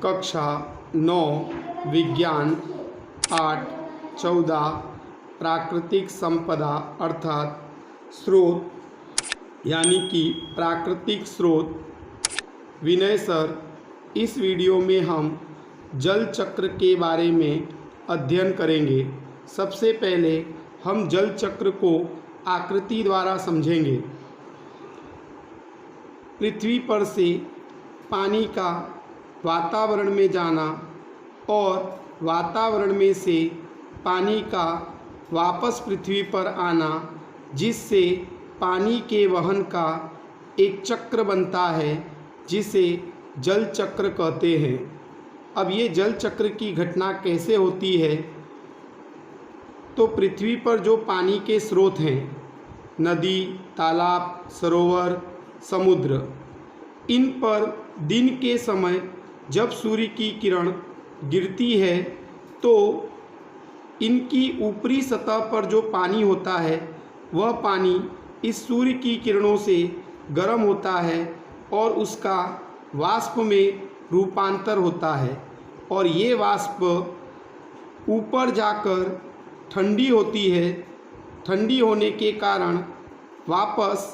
कक्षा 9 विज्ञान 8 14 प्राकृतिक संपदा अर्थात स्रोत यानी कि प्राकृतिक स्रोत। विनय सर, इस वीडियो में हम जल चक्र के बारे में अध्ययन करेंगे। सबसे पहले हम जल चक्र को आकृति द्वारा समझेंगे। पृथ्वी पर से पानी का वातावरण में जाना और वातावरण में से पानी का वापस पृथ्वी पर आना, जिससे पानी के वहन का एक चक्र बनता है, जिसे जल चक्र कहते हैं। अब ये जल चक्र की घटना कैसे होती है? तो पृथ्वी पर जो पानी के स्रोत हैं, नदी, तालाब, सरोवर, समुद्र, इन पर दिन के समय जब सूर्य की किरण गिरती है तो इनकी ऊपरी सतह पर जो पानी होता है वह पानी इस सूर्य की किरणों से गर्म होता है और उसका वाष्प में रूपांतर होता है और ये वाष्प ऊपर जाकर ठंडी होती है। ठंडी होने के कारण वापस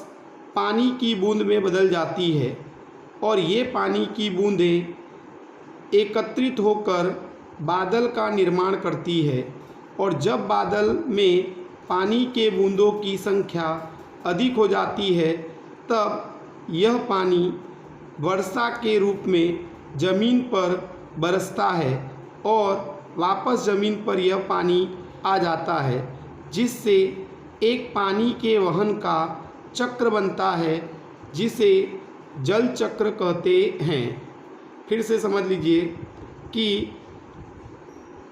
पानी की बूंद में बदल जाती है और ये पानी की बूंदें एकत्रित होकर बादल का निर्माण करती है। और जब बादल में पानी के बूंदों की संख्या अधिक हो जाती है तब यह पानी वर्षा के रूप में ज़मीन पर बरसता है और वापस ज़मीन पर यह पानी आ जाता है, जिससे एक पानी के वहन का चक्र बनता है, जिसे जल चक्र कहते हैं। फिर से समझ लीजिए कि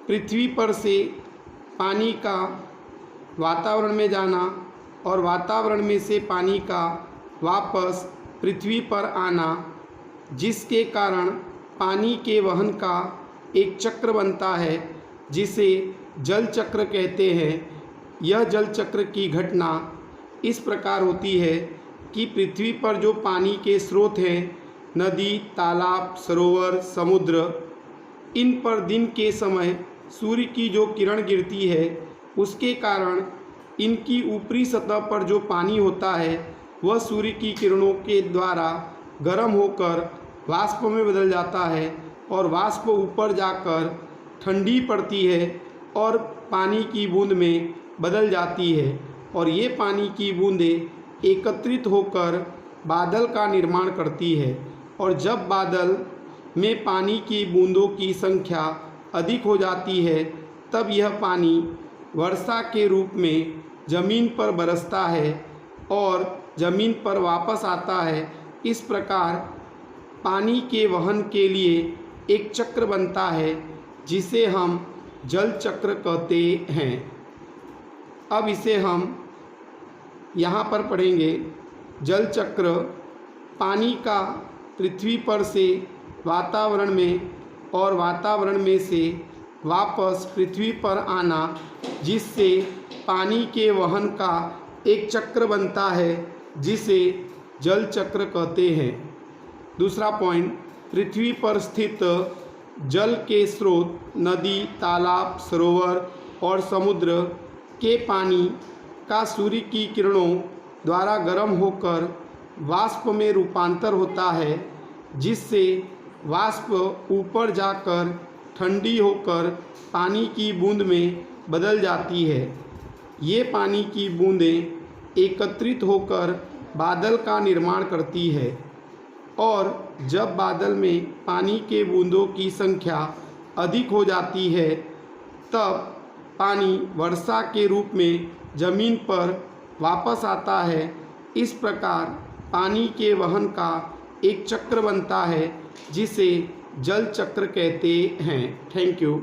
पृथ्वी पर से पानी का वातावरण में जाना और वातावरण में से पानी का वापस पृथ्वी पर आना, जिसके कारण पानी के वहन का एक चक्र बनता है, जिसे जल चक्र कहते हैं। यह जल चक्र की घटना इस प्रकार होती है कि पृथ्वी पर जो पानी के स्रोत हैं, नदी, तालाब, सरोवर, समुद्र, इन पर दिन के समय सूर्य की जो किरण गिरती है उसके कारण इनकी ऊपरी सतह पर जो पानी होता है वह सूर्य की किरणों के द्वारा गर्म होकर वाष्प में बदल जाता है और वाष्प ऊपर जाकर ठंडी पड़ती है और पानी की बूंद में बदल जाती है और ये पानी की बूंदें एकत्रित होकर बादल का निर्माण करती है। और जब बादल में पानी की बूंदों की संख्या अधिक हो जाती है तब यह पानी वर्षा के रूप में ज़मीन पर बरसता है और ज़मीन पर वापस आता है। इस प्रकार पानी के वहन के लिए एक चक्र बनता है, जिसे हम जल चक्र कहते हैं। अब इसे हम यहाँ पर पढ़ेंगे। जल चक्र पानी का पृथ्वी पर से वातावरण में और वातावरण में से वापस पृथ्वी पर आना, जिससे पानी के वहन का एक चक्र बनता है, जिसे जल चक्र कहते हैं। दूसरा पॉइंट, पृथ्वी पर स्थित जल के स्रोत, नदी, तालाब, सरोवर और समुद्र के पानी का सूर्य की किरणों द्वारा गर्म होकर वाष्प में रूपांतर होता है, जिससे वाष्प ऊपर जाकर ठंडी होकर पानी की बूंद में बदल जाती है। ये पानी की बूंदें एकत्रित होकर बादल का निर्माण करती है और जब बादल में पानी के बूंदों की संख्या अधिक हो जाती है तब पानी वर्षा के रूप में ज़मीन पर वापस आता है। इस प्रकार पानी के वहन का एक चक्र बनता है, जिसे जल चक्र कहते हैं। Thank you.